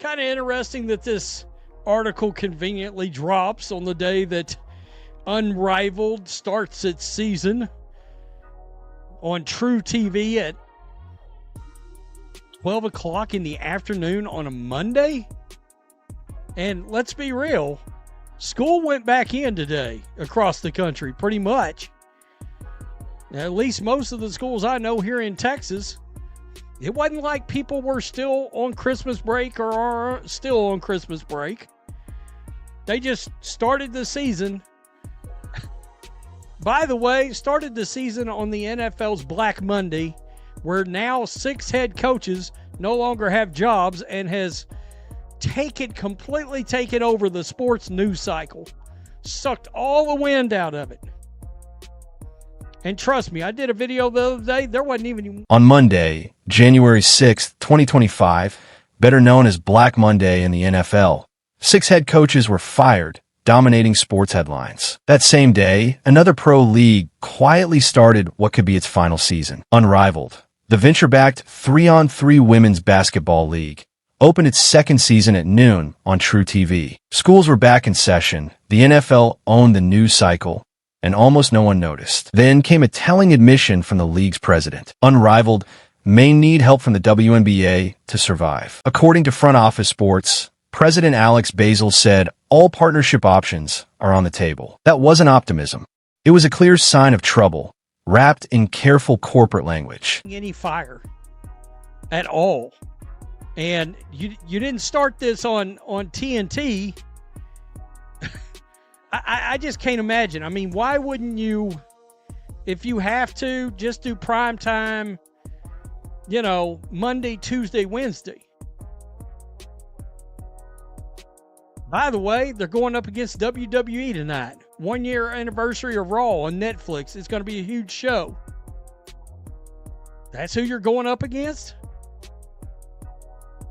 Kind of interesting that this article conveniently drops on the day that Unrivaled starts its season on True TV at 12 o'clock in the afternoon on a Monday. And let's be real, school went back in today across the country, pretty much. At least most of the schools I know here in Texas. It wasn't like people were still on Christmas break or are still on Christmas break. They just started the season. By the way, started the season on the NFL's Black Monday, where now 6 head coaches no longer have jobs and has completely taken over the sports news cycle. Sucked all the wind out of it. And trust me, I did a video the other day. There wasn't even... On Monday, January 6th, 2025, better known as Black Monday in the NFL, 6 head coaches were fired, dominating sports headlines. That same day, another pro league quietly started what could be its final season. Unrivaled, the venture-backed 3-on-3 women's basketball league, opened its second season at noon on True TV. Schools were back in session, the NFL owned the news cycle, and almost no one noticed. Then came a telling admission from the league's president. Unrivaled may need help from the WNBA to survive. According to Front Office Sports, President Alex Basil said all partnership options are on the table. That wasn't optimism. It was a clear sign of trouble, wrapped in careful corporate language. Any fire at all. And you didn't start this on TNT. I just can't imagine. I mean, why wouldn't you, if you have to, just do prime time, Monday, Tuesday, Wednesday? By the way, they're going up against WWE tonight. 1-year anniversary of Raw on Netflix. It's going to be a huge show. That's who you're going up against?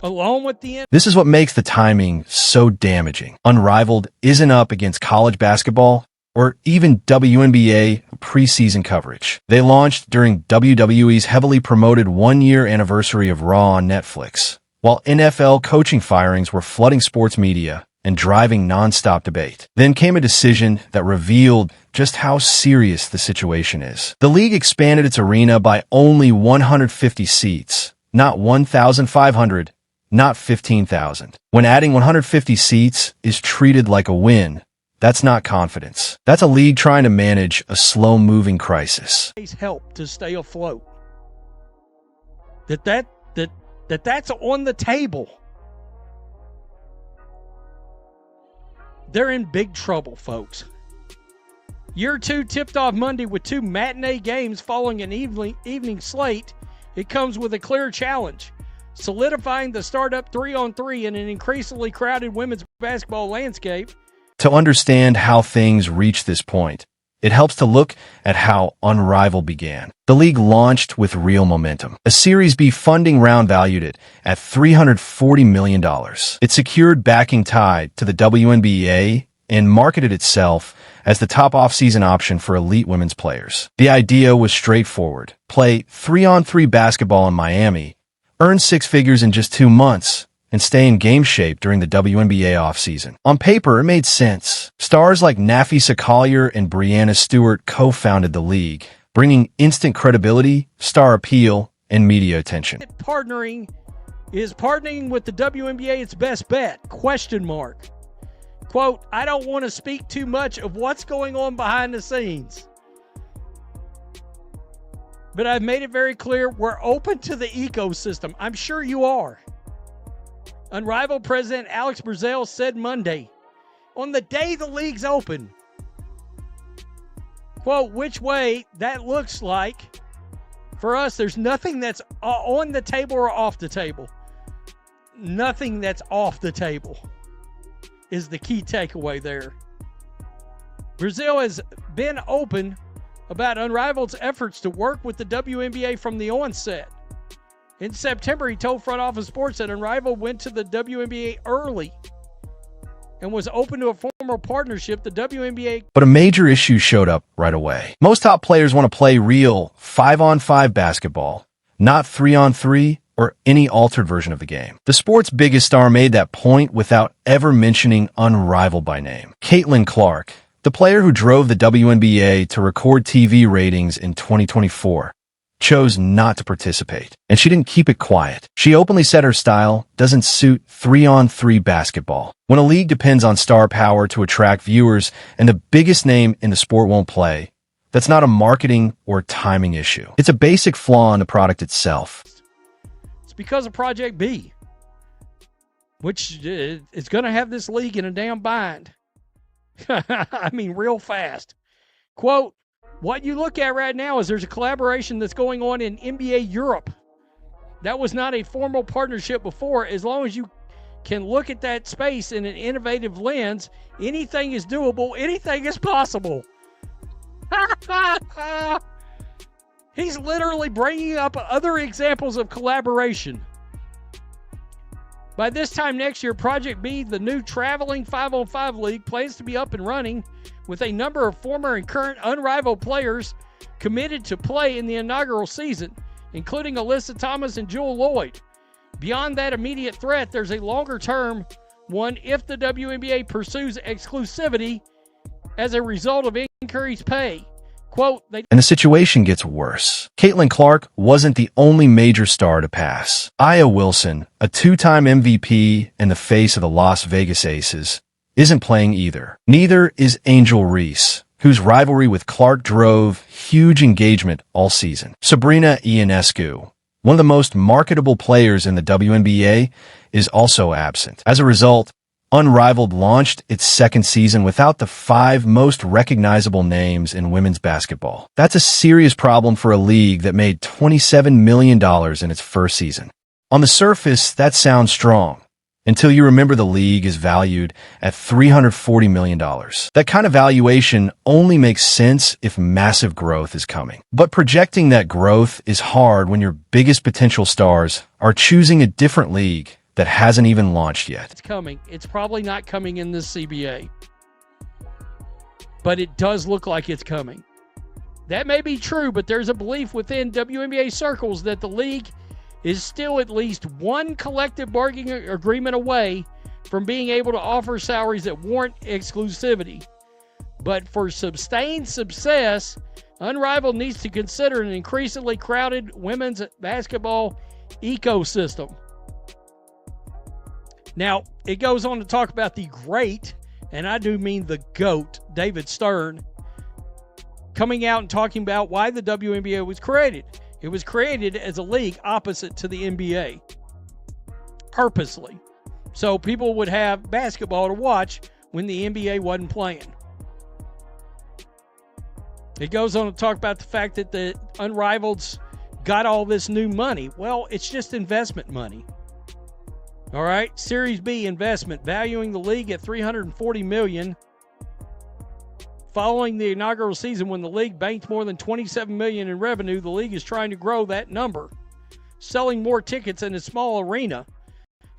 Along with the end. This is what makes the timing so damaging. Unrivaled isn't up against college basketball or even WNBA preseason coverage. They launched during WWE's heavily promoted 1-year anniversary of Raw on Netflix, while NFL coaching firings were flooding sports media and driving nonstop debate. Then came a decision that revealed just how serious the situation is. The league expanded its arena by only 150 seats, not 1,500, not 15,000. When adding 150 seats is treated like a win, that's not confidence. That's a league trying to manage a slow-moving crisis. Help to stay afloat. That's on the table. They're in big trouble, folks. Year 2 tipped off Monday with 2 matinee games following an evening slate. It comes with a clear challenge, solidifying the startup 3-on-3 in an increasingly crowded women's basketball landscape. To understand how things reached this point, it helps to look at how Unrivaled began. The league launched with real momentum. A Series B funding round valued it at $340 million. It secured backing tied to the WNBA and marketed itself as the top off-season option for elite women's players. The idea was straightforward. Play 3-on-3 basketball in Miami, earn 6 figures in just 2 months, and stay in game shape during the WNBA offseason. On paper, it made sense. Stars like Nafisa Collier and Brianna Stewart co-founded the league, bringing instant credibility, star appeal, and media attention. Partnering with the WNBA its best bet? ? Quote, I don't want to speak too much of what's going on behind the scenes, but I've made it very clear we're open to the ecosystem. I'm sure you are. Unrivaled President Alex Brazell said Monday, on the day the league's open, quote, which way that looks like, for us, there's nothing that's on the table or off the table. Nothing that's off the table is the key takeaway there. Brazil has been open about Unrivaled's efforts to work with the WNBA from the onset. In September, he told Front Office Sports that Unrivaled went to the WNBA early and was open to a formal partnership. The WNBA... But a major issue showed up right away. Most top players want to play real 5-on-5 basketball, not 3-on-3 or any altered version of the game. The sport's biggest star made that point without ever mentioning Unrivaled by name. Caitlin Clark, the player who drove the WNBA to record TV ratings in 2024, chose not to participate, and she didn't keep it quiet. She openly said her style doesn't suit 3-on-3 basketball. When a league depends on star power to attract viewers and the biggest name in the sport won't play, that's not a marketing or timing issue. It's a basic flaw in the product itself. It's because of Project B, which is going to have this league in a damn bind. I mean, real fast. Quote, what you look at right now is there's a collaboration that's going on in NBA Europe. That was not a formal partnership before. As long as you can look at that space in an innovative lens, anything is doable, anything is possible. He's literally bringing up other examples of collaboration. By this time next year, Project B, the new traveling 5-on-5 league, plans to be up and running with a number of former and current unrivaled players committed to play in the inaugural season, including Alyssa Thomas and Jewel Lloyd. Beyond that immediate threat, there's a longer-term one if the WNBA pursues exclusivity as a result of increased pay. Quote, and the situation gets worse. Caitlin Clark wasn't the only major star to pass. Aya Wilson, a two-time MVP and the face of the Las Vegas Aces, isn't playing either. Neither is Angel Reese, whose rivalry with Clark drove huge engagement all season. Sabrina Ionescu, one of the most marketable players in the WNBA, is also absent. As a result, Unrivaled launched its second season without the 5 most recognizable names in women's basketball. That's a serious problem for a league that made $27 million in its first season. On the surface, that sounds strong, until you remember the league is valued at $340 million. That kind of valuation only makes sense if massive growth is coming. But projecting that growth is hard when your biggest potential stars are choosing a different league that hasn't even launched yet. It's coming. It's probably not coming in this CBA. But it does look like it's coming. That may be true, but there's a belief within WNBA circles that the league is still at least one collective bargaining agreement away from being able to offer salaries that warrant exclusivity. But for sustained success, Unrivaled needs to consider an increasingly crowded women's basketball ecosystem. Now, it goes on to talk about the great, and I do mean the GOAT, David Stern, coming out and talking about why the WNBA was created. It was created as a league opposite to the NBA, purposely. So people would have basketball to watch when the NBA wasn't playing. It goes on to talk about the fact that the Unrivaled's got all this new money. Well, it's just investment money. All right, Series B investment valuing the league at $340 million. Following the inaugural season when the league banked more than $27 million in revenue, the league is trying to grow that number, selling more tickets in a small arena,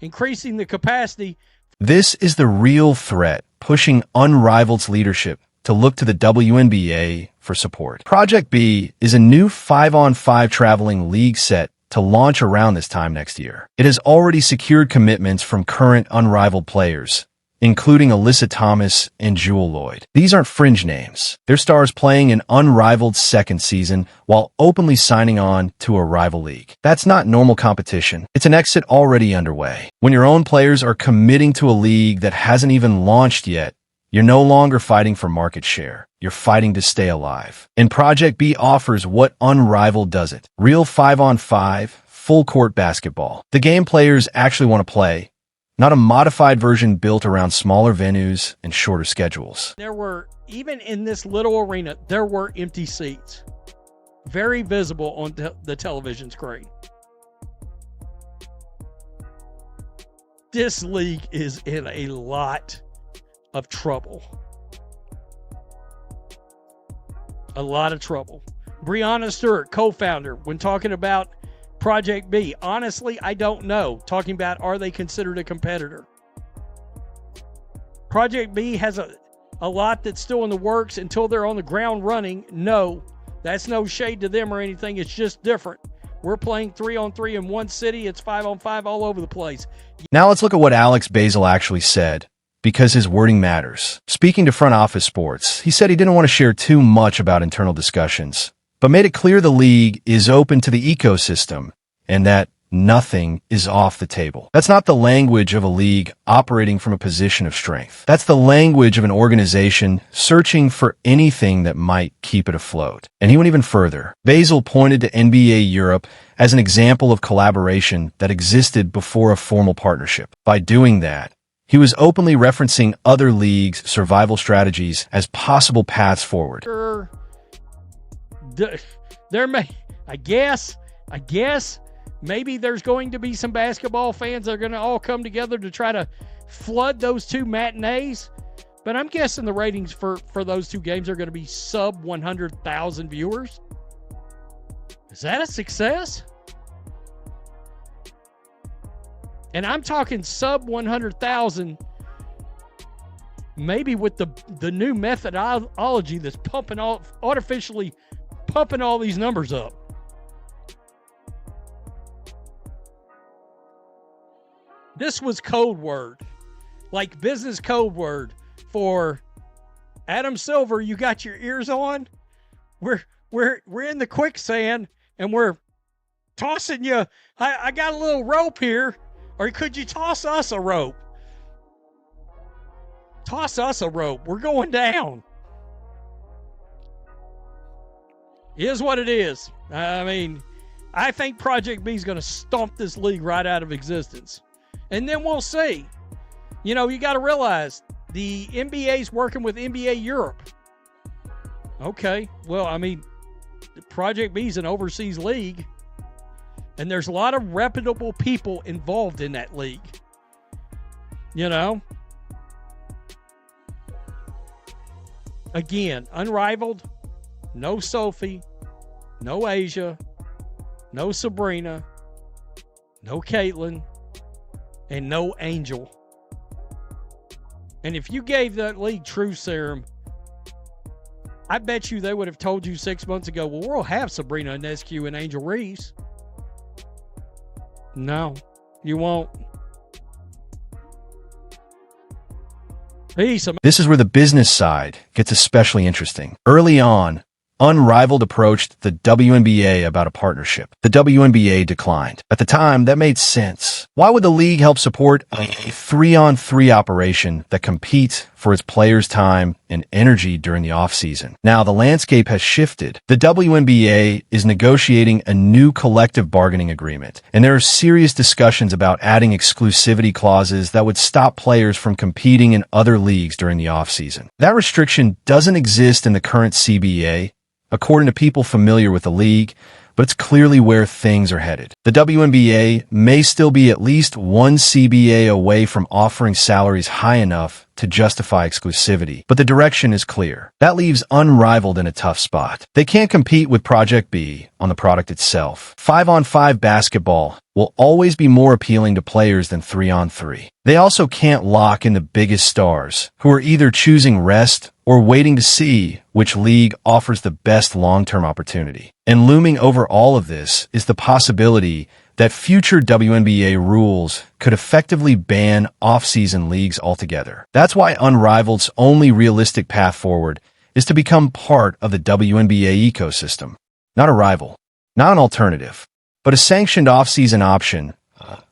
increasing the capacity. This is the real threat, pushing Unrivaled's leadership to look to the WNBA for support. Project B is a new 5-on-5 traveling league set to launch around this time next year. It has already secured commitments from current Unrivaled players, including Alyssa Thomas and Jewel Lloyd. These aren't fringe names. They're stars playing an Unrivaled second season while openly signing on to a rival league. That's not normal competition. It's an exit already underway. When your own players are committing to a league that hasn't even launched yet, you're no longer fighting for market share. You're fighting to stay alive. And Project B offers what Unrivaled doesn't. Real 5-on-5, full-court basketball. The game players actually want to play, not a modified version built around smaller venues and shorter schedules. There were, even in this little arena, there were empty seats. Very visible on the television screen. This league is in a lot of trouble. A lot of trouble. Breanna Stewart, co-founder, when talking about Project B, honestly, I don't know. Talking about, are they considered a competitor? Project B has a lot that's still in the works until they're on the ground running. No, that's no shade to them or anything. It's just different. We're playing 3-on-3 in one city. It's 5-on-5 all over the place. Now let's look at what Alex Basil actually said, because his wording matters. Speaking to Front Office Sports, he said he didn't want to share too much about internal discussions, but made it clear the league is open to the ecosystem and that nothing is off the table. That's not the language of a league operating from a position of strength. That's the language of an organization searching for anything that might keep it afloat. And he went even further. Basil pointed to NBA Europe as an example of collaboration that existed before a formal partnership. By doing that, he was openly referencing other leagues' survival strategies as possible paths forward. There may, I guess, maybe there's going to be some basketball fans that are going to all come together to try to flood those two matinees. But I'm guessing the ratings for those two games are going to be sub 100,000 viewers. Is that a success? And I'm talking sub 100,000, maybe with the new methodology that's artificially pumping all these numbers up. This was code word, like business code word for Adam Silver. You got your ears on? We're in the quicksand and we're tossing you. I got a little rope here, or could you toss us a rope? Toss us a rope. We're going down. It is what it is. I mean, I think Project B is going to stomp this league right out of existence. And then we'll see. You know, you got to realize the NBA's working with NBA Europe. Okay, well, I mean, Project B is an overseas league, and there's a lot of reputable people involved in that league. You know? Again, Unrivaled, no Sophie, no Asia, no Sabrina, no Caitlin, and no Angel. And if you gave that league truth serum, I bet you they would have told you 6 months ago, well, we'll have Sabrina Ionescu and Angel Reese. No, you won't. This is where the business side gets especially interesting. Early on, Unrivaled approached the WNBA about a partnership. The WNBA declined. At the time, that made sense. Why would the league help support a 3-on-3 operation that competes for its players' time and energy during the offseason? Now, the landscape has shifted. The WNBA is negotiating a new collective bargaining agreement, and there are serious discussions about adding exclusivity clauses that would stop players from competing in other leagues during the offseason. That restriction doesn't exist in the current CBA, according to people familiar with the league, but it's clearly where things are headed. The WNBA may still be at least one CBA away from offering salaries high enough to justify exclusivity, but the direction is clear. That leaves Unrivaled in a tough spot. They can't compete with Project B on the product itself. 5-on-5 basketball will always be more appealing to players than 3-on-3. They also can't lock in the biggest stars, who are either choosing rest or waiting to see which league offers the best long-term opportunity. And looming over all of this is the possibility that future WNBA rules could effectively ban off-season leagues altogether. That's why Unrivaled's only realistic path forward is to become part of the WNBA ecosystem. Not a rival, not an alternative, but a sanctioned off-season option,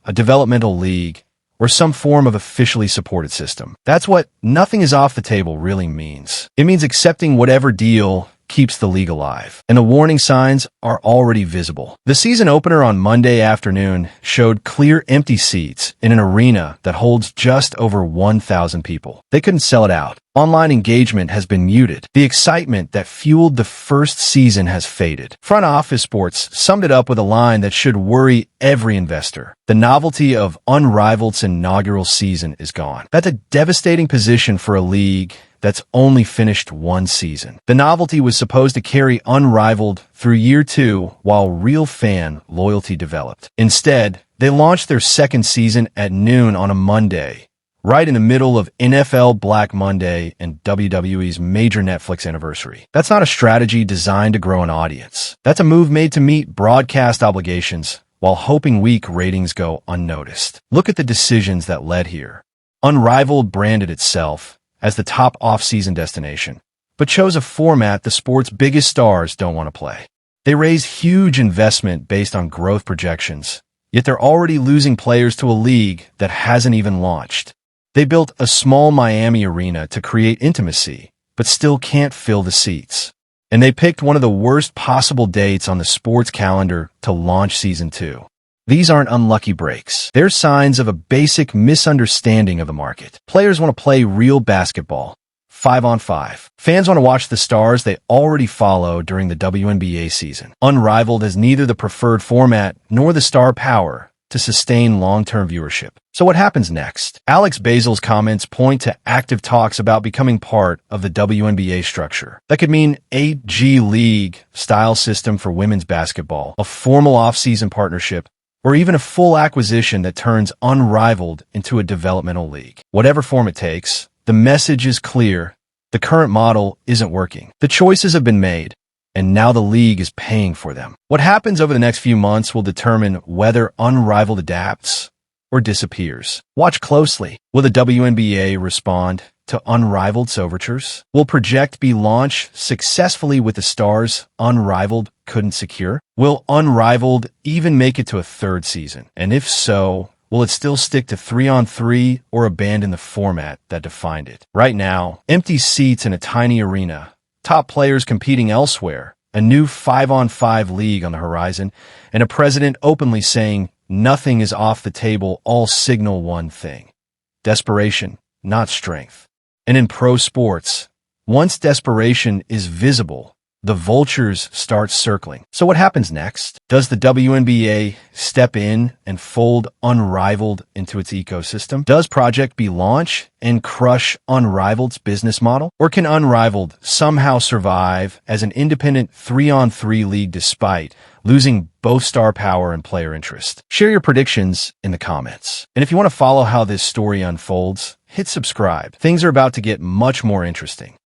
a developmental league, or some form of officially supported system. That's what nothing is off the table really means. It means accepting whatever deal keeps the league alive, and the warning signs are already visible. The season opener on Monday afternoon showed clear empty seats in an arena that holds just over 1,000 people. They couldn't sell it out. Online engagement has been muted. The excitement that fueled the first season has faded. Front Office Sports summed it up with a line that should worry every investor. The novelty of Unrivaled's inaugural season is gone. That's a devastating position for a league that's only finished one season. The novelty was supposed to carry Unrivaled through year 2 while real fan loyalty developed. Instead, they launched their second season at noon on a Monday, right in the middle of NFL Black Monday and WWE's major Netflix anniversary. That's not a strategy designed to grow an audience. That's a move made to meet broadcast obligations while hoping weak ratings go unnoticed. Look at the decisions that led here. Unrivaled branded itself as the top off-season destination, but chose a format the sport's biggest stars don't want to play. They raised huge investment based on growth projections, yet they're already losing players to a league that hasn't even launched. They built a small Miami arena to create intimacy, but still can't fill the seats. And they picked one of the worst possible dates on the sports calendar to launch Season 2. These aren't unlucky breaks. They're signs of a basic misunderstanding of the market. Players want to play real basketball, 5-on-5. Fans want to watch the stars they already follow during the WNBA season. Unrivaled has neither the preferred format nor the star power to sustain long-term viewership. So what happens next? Alex Basil's comments point to active talks about becoming part of the WNBA structure. That could mean a G League style system for women's basketball, a formal off-season partnership, or even a full acquisition that turns Unrivaled into a developmental league. Whatever form it takes, the message is clear. The current model isn't working. The choices have been made, and now the league is paying for them. What happens over the next few months will determine whether Unrivaled adapts or disappears. Watch closely. Will the WNBA respond to Unrivaled's overtures? Will Project be launched successfully with the stars Unrivaled couldn't secure? Will Unrivaled even make it to a third season? And if so, will it still stick to 3-on-3 or abandon the format that defined it? Right now, empty seats in a tiny arena, top players competing elsewhere, a new 5-on-5 league on the horizon, and a president openly saying nothing is off the table all signal one thing: desperation, not strength. And in pro sports, once desperation is visible, the vultures start circling. So what happens next? Does the WNBA step in and fold Unrivaled into its ecosystem? Does Project B launch and crush Unrivaled's business model? Or can Unrivaled somehow survive as an independent 3-on-3 league despite losing both star power and player interest? Share your predictions in the comments. And if you want to follow how this story unfolds, hit subscribe. Things are about to get much more interesting.